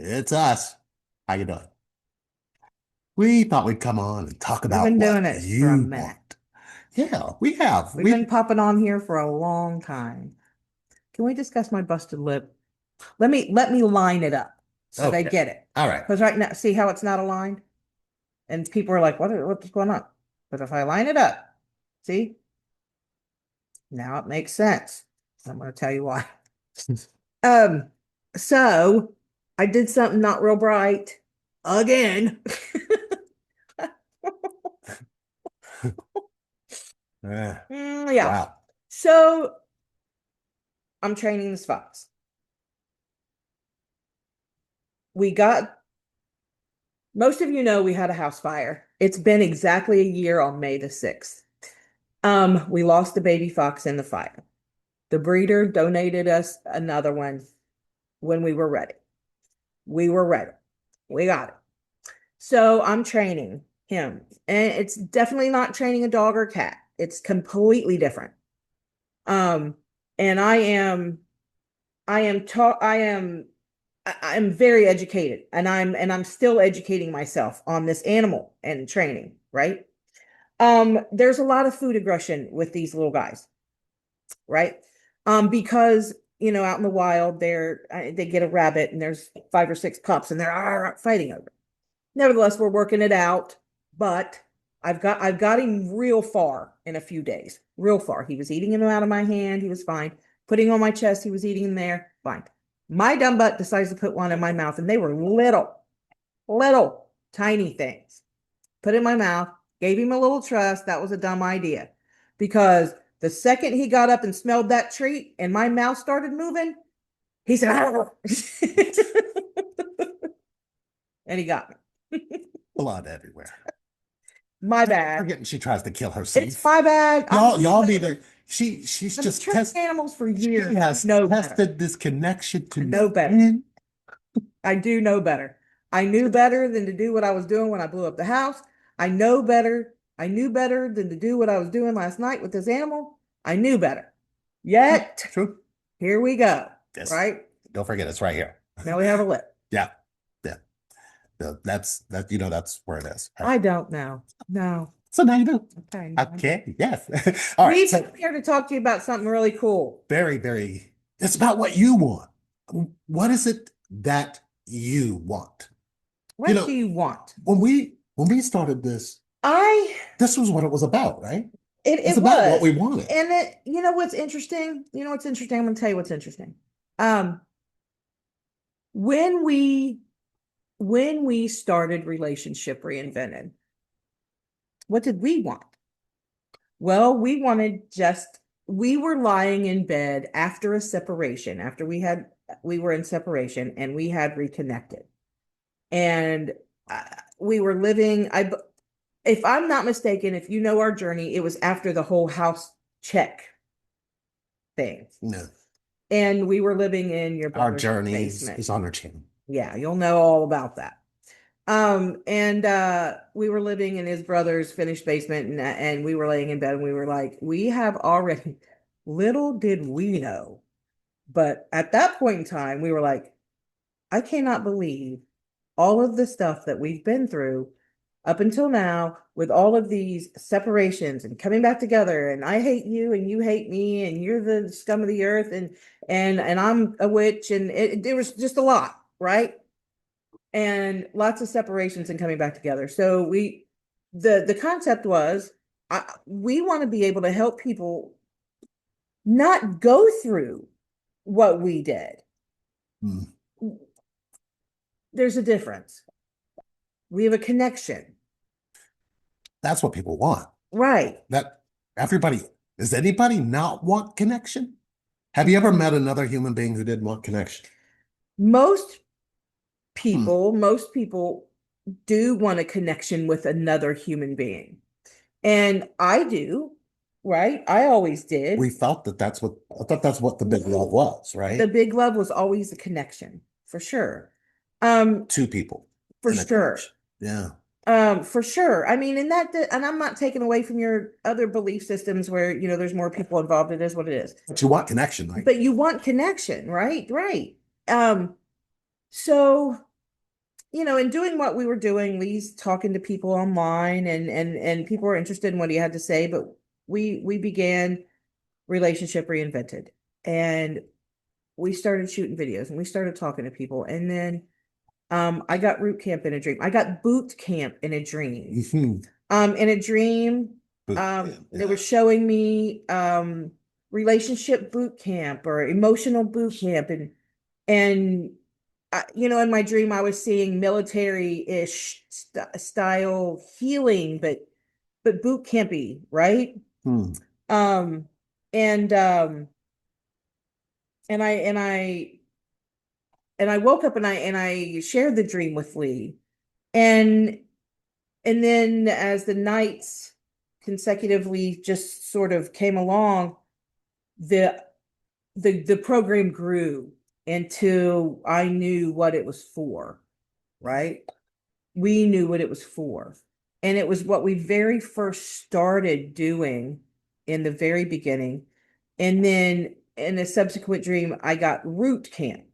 It's us. How you doing? We thought we'd come on and talk We've about been what doing it for a you minute. want. Yeah, we have. We've been popping on here for a long time. Can we discuss my busted lip? Let me line it up so they Okay. get it. All right. Because right now, see how it's not aligned? And people are like, what's going on? But if I line it up, see, now it makes sense. I'm going to tell you why. Um, so I did something not real bright again. Yeah. Wow. So I'm training this fox. We got Most of you know we had a house fire. It's been exactly a year on May the 6th. We lost the baby fox in the fire. The breeder donated us another one when we were ready. We were ready. We got it. So I'm training him. And it's definitely not training a dog or cat. It's completely different. Um, and I am taught I'm very educated and I'm still educating myself on this animal and training, right? There's a lot of food aggression with these little guys, right? Because out in the wild, they get a rabbit and there's 5 or 6 pups and they're fighting over it. Nevertheless, we're working it out, but I've got him real far in a few days, real far. He was eating him out of my hand, he was fine. Putting on my chest, he was eating him there, fine. My dumb butt decides to put one in my mouth, and they were little, tiny things. Put it in my mouth, gave him a little trust. That was a dumb idea because the second he got up and smelled that treat and my mouth started moving, he said, "Arr." And he got me. Blood everywhere. My bad. Forgetting she tries to kill It's herself. my bad. Y'all need to. She's I've been just training animals for she years. has No better. tested this connection I to know better. men. I do know better. I knew better than to do what I was doing when I blew up the house. I know better. I knew better than to do what I was doing last night with this animal. I knew better. Yet, True. here we go. Yes. Right? Don't forget, it's right here. Now we have a lip. Yeah. Yeah. That's that. That's where it is. Right? I don't know. No. So now you do. Okay. Okay. Yes. All right. We've So come here to talk to you about something really cool. very, very. It's about what you want. What is it that you want? You What do know, you want? when we started this, I this was what it was about, right? It's it about what was. we wanted. And you know what's interesting? You know what's interesting? I'm gonna tell you what's interesting. Um, when we when we started relationship reinvented, what did we want? Well, we were lying in bed after a separation, after we were in separation and we had reconnected. And uh, we were living, if I'm not mistaken, if you know our journey, it was after the whole house check thing. No, And we were living in your our brother's journey basement. is on our channel. Yeah, you'll know all about that. And we were living in his brother's finished basement, and we were laying in bed, and we were like, we have already, little did we know, but at that point in time, we were like, I cannot believe all of the stuff that we've been through up until now with all of these separations and coming back together, and I hate you and you hate me and you're the scum of the earth, and I'm a witch, and it was just a lot, right? And lots of separations and coming back together. So the concept was, we want to be able to help people not go through what we did. Hmm. There's a difference. We have a connection. That's what people want. Right. That everybody, does anybody not want connection? Have you ever met another human being who didn't want connection? Most Hmm. most people do want a connection with another human being. And I do, right? I always did. We felt that I thought that's what the big love was, The right? big love was always a connection, for sure. Two people For in a sure. connection. Yeah. For sure. I mean, and I'm not taking away from your other belief systems where, there's more people involved. It is what it is. But you want connection, right? But you want connection, right? Right. So in doing what we were doing, Lee's talking to people online, and people were interested in what he had to say, but we began Relationship Reinvented, and we started shooting videos, and we started talking to people, and then I got root camp in a dream. I got boot camp in a dream. Mhm. In a dream, Boot camp, they yeah. were showing me relationship boot camp or emotional boot camp, and in my dream, I was seeing military-ish style healing, but boot campy, right? Hmm. Um, and and I woke up, and I shared the dream with Lee, and and then as the nights consecutively just sort of came along, the the program grew until I knew what it was for, right? We knew what it was for. And it was what we very first started doing in the very beginning. And then in a subsequent dream, I got root camp.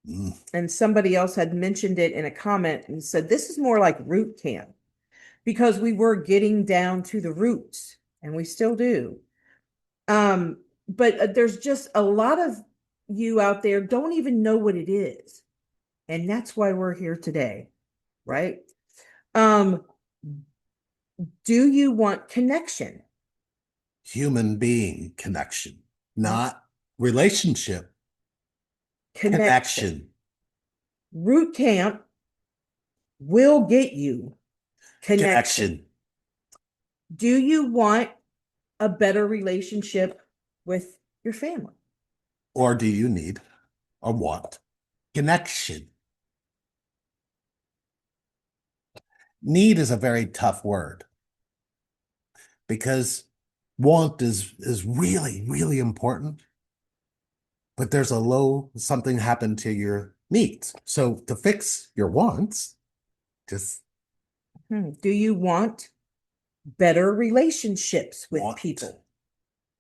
Mm. And somebody else had mentioned it in a comment and said, this is more like root camp because we were getting down to the roots, and we still do. But there's just a lot of you out there don't even know what it is. And that's why we're here today, right? Um, do you want connection? Human being connection, not relationship Connection. connection. Root camp will get you connection. Connection. Do you want a better relationship with your family? Or do you need or want connection? Need is a very tough word because want is really, really important, but there's a low something happened to your needs. So to fix your wants, just Do you want better relationships with want. people?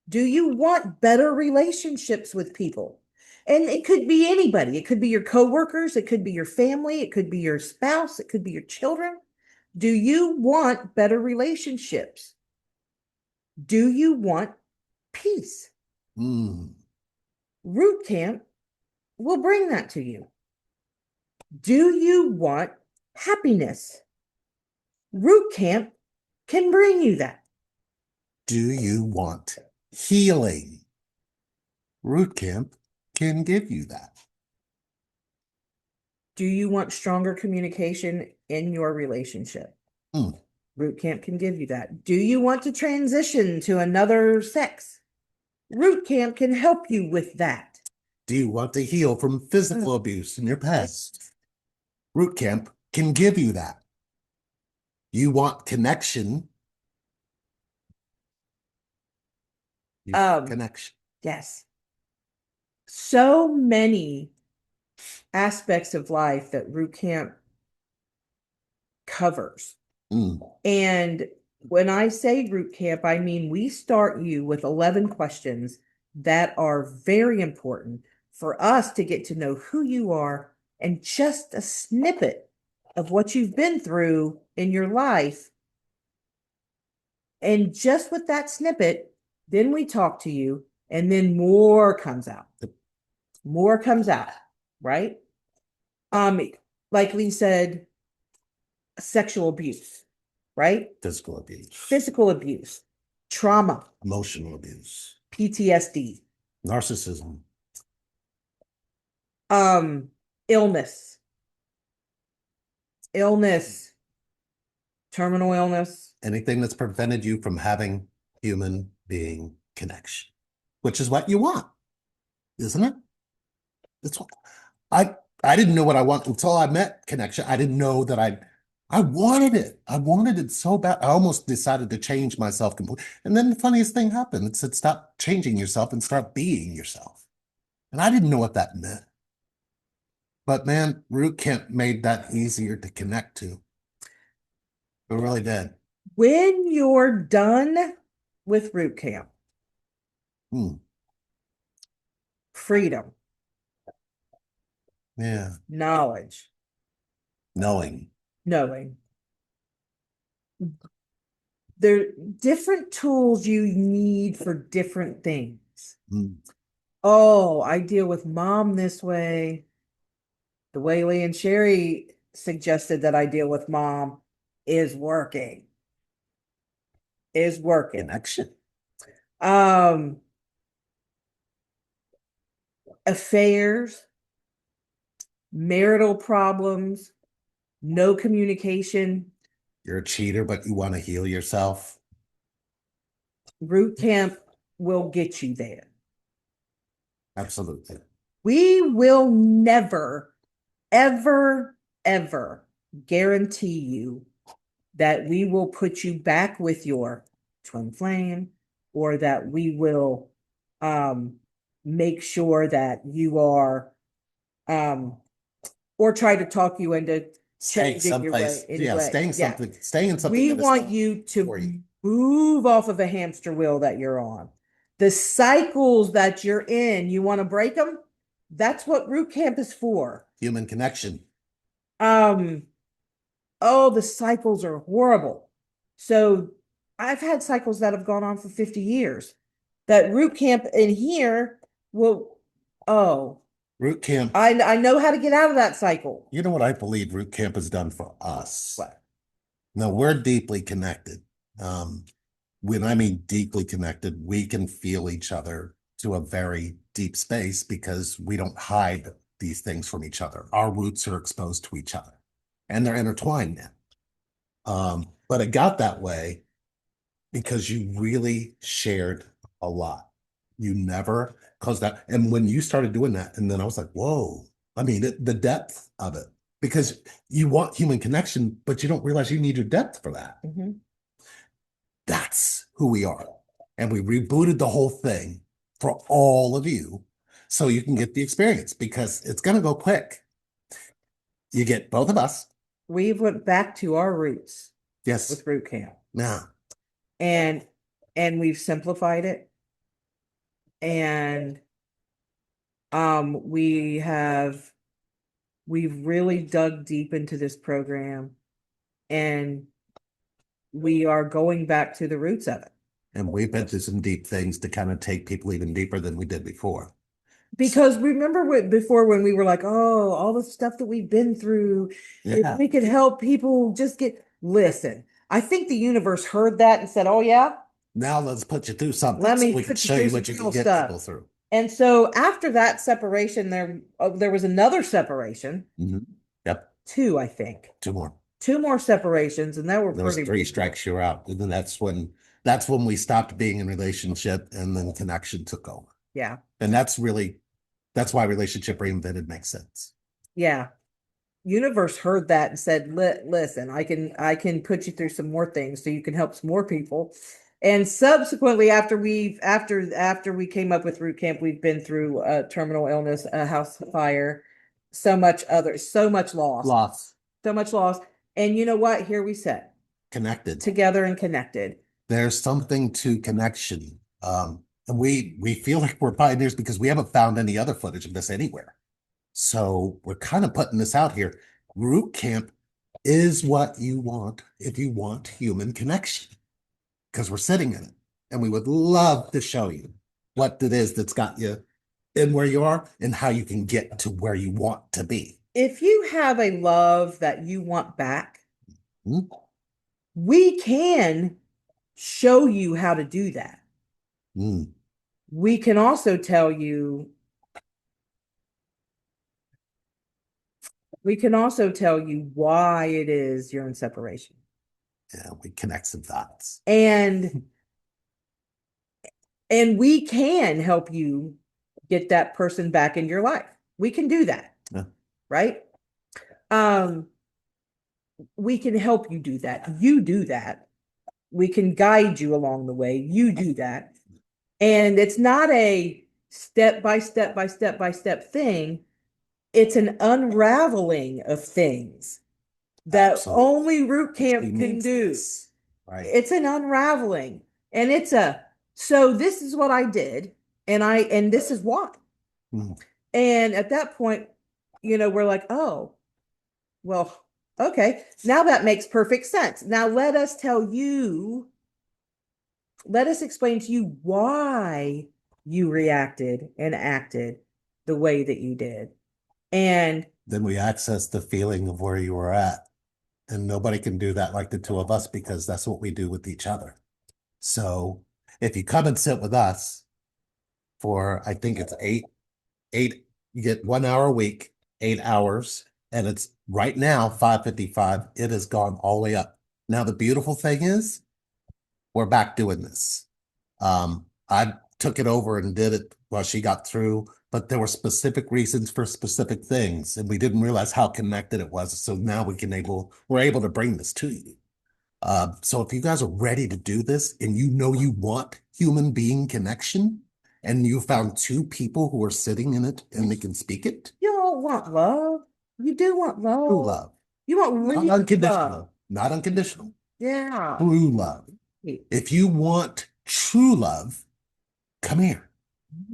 Do you want better relationships with people? And it could be anybody. It could be your coworkers, it could be your family, it could be your spouse, it could be your children. Do you want better relationships? Do you want peace? Mm. Root camp will bring that to you. Do you want happiness? Root camp can bring you that. Do you want healing? Root camp can give you that. Do you want stronger communication in your relationship? Mm. Root camp can give you that. Do you want to transition to another sex? Root camp can help you with that. Do you want to heal from physical abuse in your past? Root camp can give you that. You want connection. You want Um, connection. yes. So many aspects of life that root camp covers. Mm. And when I say root camp, I mean we start you with 11 questions that are very important for us to get to know who you are and just a snippet of what you've been through in your life. And just with that snippet, then we talk to you, and then more comes out. More comes out, right? Um, like Lee said, sexual abuse, right? Physical abuse, Physical abuse, trauma, emotional abuse, PTSD, narcissism, um, illness, illness, terminal illness. anything that's prevented you from having human being connection, which is what you want, isn't it? That's what I I didn't know what I want until I met connection. I didn't know that I wanted it. I wanted it so bad. I almost decided to change myself completely. And then the funniest thing happened. It said, stop changing yourself and start being yourself. And I didn't know what that meant. But man, root camp made that easier to connect to. It really did. When you're done with root camp, Hmm. freedom, Yeah. knowledge, Knowing. knowing. There are different tools you need for different things. Mm. Oh, I deal with mom this way. The way Lee and Sherry suggested that I deal with mom is working. Is working. Connection. Um, affairs, marital problems, no communication. You're a cheater, but you want to heal yourself. Root camp will get you there. Absolutely. We will never, ever, ever guarantee you that we will put you back with your twin flame, or that we will make sure that you are or try to talk you into Staying changing your way someplace. Yeah, anyway. staying Yeah. something, staying in something We that is want not you for to you. move off of a hamster wheel that you're on. The cycles that you're in, you want to break them? That's what root camp is for. Human connection. Oh, the cycles are horrible. So I've had cycles that have gone on for 50 years. That root camp in here will, oh, Root camp. I know how to get out of that cycle. You know what I believe root camp has done for us? What? No, we're deeply connected. When I mean deeply connected, we can feel each other to a very deep space because we don't hide these things from each other. Our roots are exposed to each other and they're intertwined now. But it got that way because you really shared a lot. You never caused that. And when you started doing that, and then I was like, whoa, I mean, the depth of it, because you want human connection, but you don't realize you need your depth for that. Mm-hmm. That's who we are. And we rebooted the whole thing for all of you so you can get the experience because it's going to go quick. You get both of us. We went back to our roots Yes. with root camp. Yeah. And we've simplified it. And we've really dug deep into this program, and we are going back to the roots of it. And we've been through some deep things to kind of take people even deeper than we did before. Because remember before when we were like, oh, all the stuff that we've been through, Yeah. if we could help people just listen. I think the universe heard that and said, oh yeah, Now let's put you through something. let me so we can put you show through you some what you real can get stuff. people through. And so after that separation, there was another separation. Mm-hmm. Yep. Two, I think. Two more separations, and that were there was pretty 3 strikes you're out. And then that's when we stopped being in relationship and then connection took over. Yeah. And that's why relationship reinvented makes sense. Yeah. Universe heard that and said, listen, I can put you through some more things so you can help some more people. And subsequently, after we came up with root camp, we've been through a terminal illness, a house fire, so much loss. So much loss. And you know what? Here we sit. Connected. Together and connected. There's something to connection. And we feel like we're pioneers because we haven't found any other footage of this anywhere. So we're kind of putting this out here. Root camp is what you want if you want human connection, because we're sitting in it. And we would love to show you what it is that's got you in where you are and how you can get to where you want to be. If you have a love that you want back, Mm-hmm. we can show you how to do that. Mm. We can also tell you why it is you're in separation. Yeah, we connect some dots. And we can help you get that person back in your life. We can do that. Yeah. Right? We can help you do that. You do that. We can guide you along the way. You do that. And it's not a step by step by step by step thing. It's an unraveling of things that Absolutely. only root camp can do. Right. It's an unraveling. And so this is what I did. And this is why. Mm-hmm. And at that point, we're like, oh, well, Okay, now that makes perfect sense. Now let us explain to you why you reacted and acted the way that you did. And Then we access the feeling of where you were at. And nobody can do that like the two of us because that's what we do with each other. So if you come and sit with us for, I think it's you get 1 hour a week, 8 hours, and it's right now 5:55. It has gone all the way up. Now, the beautiful thing is we're back doing this. I took it over and did it while she got through, but there were specific reasons for specific things, and we didn't realize how connected it was. So now we're able to bring this to you. So if you guys are ready to do this and you know you want human being connection, and you found two people who are sitting in it and they can speak it, you don't want love. You do want true love. love, You want not real unconditional, love. not unconditional, Yeah. true love. If you want true love, come here.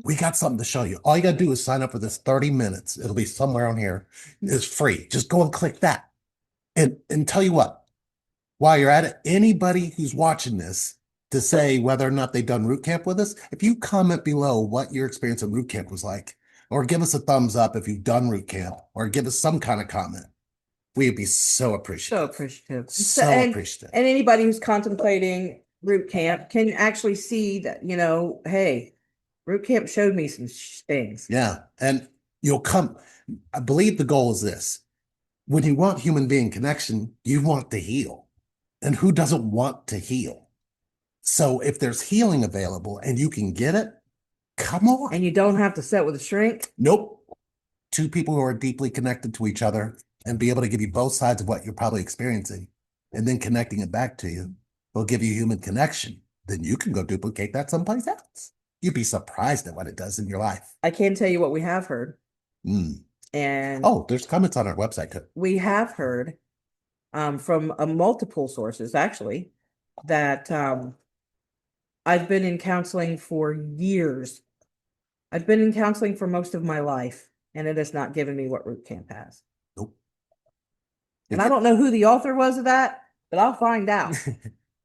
We got something to show you. All you got to do is sign up for this 30 minutes. It'll be somewhere on here. It's free. Just go and click that. And tell you what, while you're at it, anybody who's watching this to say whether or not they've done root camp with us, if you comment below what your experience of root camp was like, or give us a thumbs up if you've done root camp, or give us some kind of comment, we'd be so appreciative. So appreciative. So appreciative. And anybody who's contemplating root camp can actually see that, hey, root camp showed me some things. Yeah. And you'll come. I believe the goal is this. When you want human being connection, you want to heal. And who doesn't want to heal? So if there's healing available and you can get it, come on. And you don't have to sit with a shrink. Nope. Two people who are deeply connected to each other and be able to give you both sides of what you're probably experiencing and then connecting it back to you will give you human connection. Then you can go duplicate that someplace else. You'd be surprised at what it does in your life. I can tell you what we have heard. Mm. And there's comments on our website too. We have heard from multiple sources actually that I've been in counseling for years. I've been in counseling for most of my life, and it has not given me what root camp has. Nope. And I don't know who the author was of that, but I'll find out.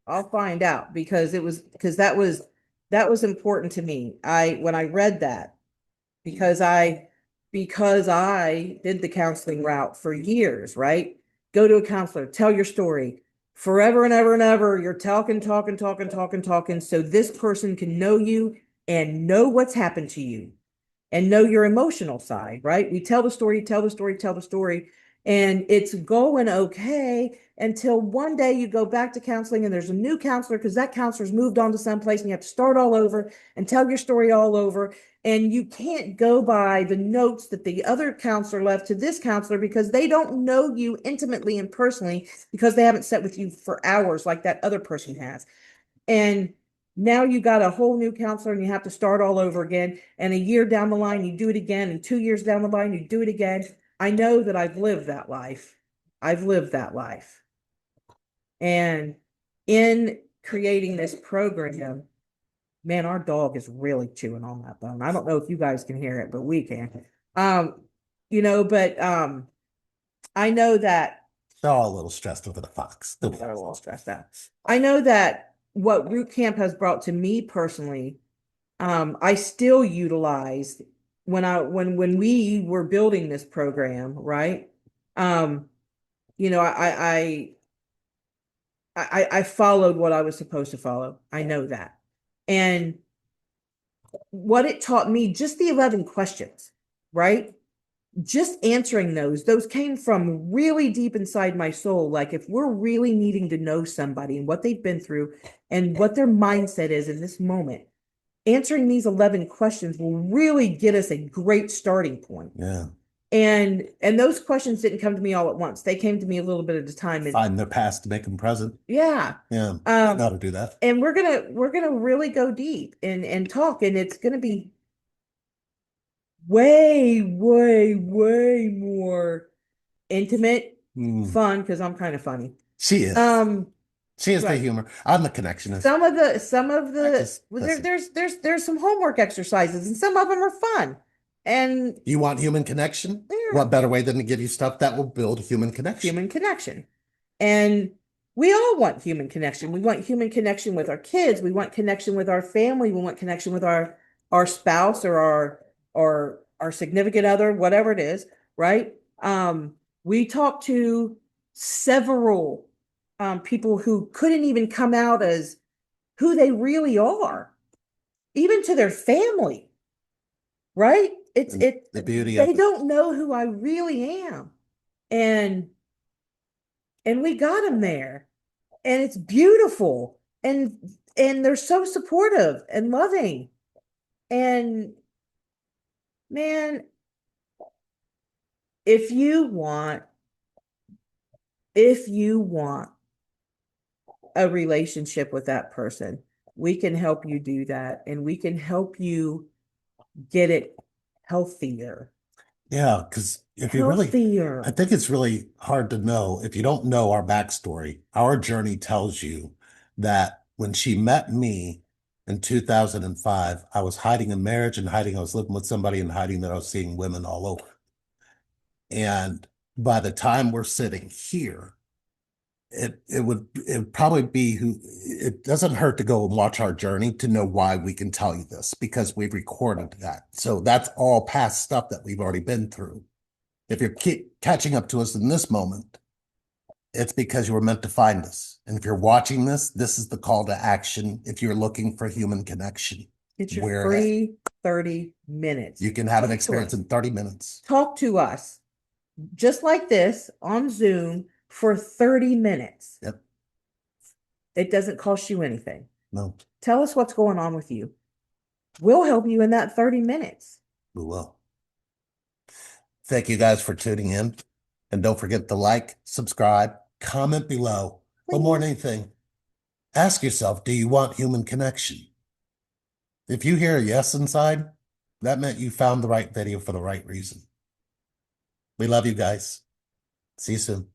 I'll find out because that was important to me. When I read that, because I did the counseling route for years, right? Go to a counselor, tell your story forever and ever and ever. You're talking. So this person can know you and know what's happened to you and know your emotional side, right? We tell the story, and it's going okay until one day you go back to counseling and there's a new counselor because that counselor's moved on to someplace and you have to start all over and tell your story all over. And you can't go by the notes that the other counselor left to this counselor because they don't know you intimately and personally because they haven't sat with you for hours like that other person has. And now you got a whole new counselor and you have to start all over again. And a year down the line, you do it again. And 2 years down the line, you do it again. I know that I've lived that life. And in creating this program, man, our dog is really chewing on that bone. I don't know if you guys can hear it, but we can. But I know that they're all a little stressed over the fox. they're a little stressed out. I know that what root camp has brought to me personally, I still utilized when we were building this program, right? I followed what I was supposed to follow. I know that. And what it taught me, just the 11 questions, right? Just answering those came from really deep inside my soul. Like if we're really needing to know somebody and what they've been through and what their mindset is in this moment, answering these 11 questions will really get us a great starting point. Yeah. And those questions didn't come to me all at once. They came to me a little bit at a time. Find their past to make them present. Yeah. Yeah. How to do that. And we're gonna really go deep and talk, and it's gonna be way, way, way more intimate, fun, because I'm kind of funny. She is. She is the humor. I'm the connectionist. Some of the there's some homework exercises, and some of them are fun. And you want human connection? what better way than to give you stuff that will build human connection? Human connection. And we all want human connection. We want human connection with our kids. We want connection with our family. We want connection with our spouse or our significant other, whatever it is, right? We talked to several people who couldn't even come out as who they really are, even to their family, right? The beauty of They it. don't know who I really am. And we got them there, and it's beautiful, and they're so supportive and loving. And man, if you want a relationship with that person, we can help you do that, and we can help you get it healthier. Yeah, because if you really, Healthier. I think it's really hard to know if you don't know our backstory. Our journey tells you that when she met me in 2005, I was hiding in marriage and hiding I was living with somebody and hiding that I was seeing women all over. And by the time we're sitting here, it would probably be who it doesn't hurt to go and watch our journey to know why we can tell you this because we've recorded that. So that's all past stuff that we've already been through. If you're catching up to us in this moment, it's because you were meant to find us. And if you're watching this, this is the call to action. If you're looking for human connection, It's your where free 30 minutes. you can have an Talk to experience us. in 30 minutes. Talk to us just like this on Zoom for 30 minutes. Yep. It doesn't cost you anything. No, Tell us what's going on with you. We'll help you in that 30 minutes. we will. Thank you guys for tuning in. And don't forget to like, subscribe, comment below. But more than anything, ask yourself, do you want human connection? If you hear a yes inside, that meant you found the right video for the right reason. We love you guys. See you soon.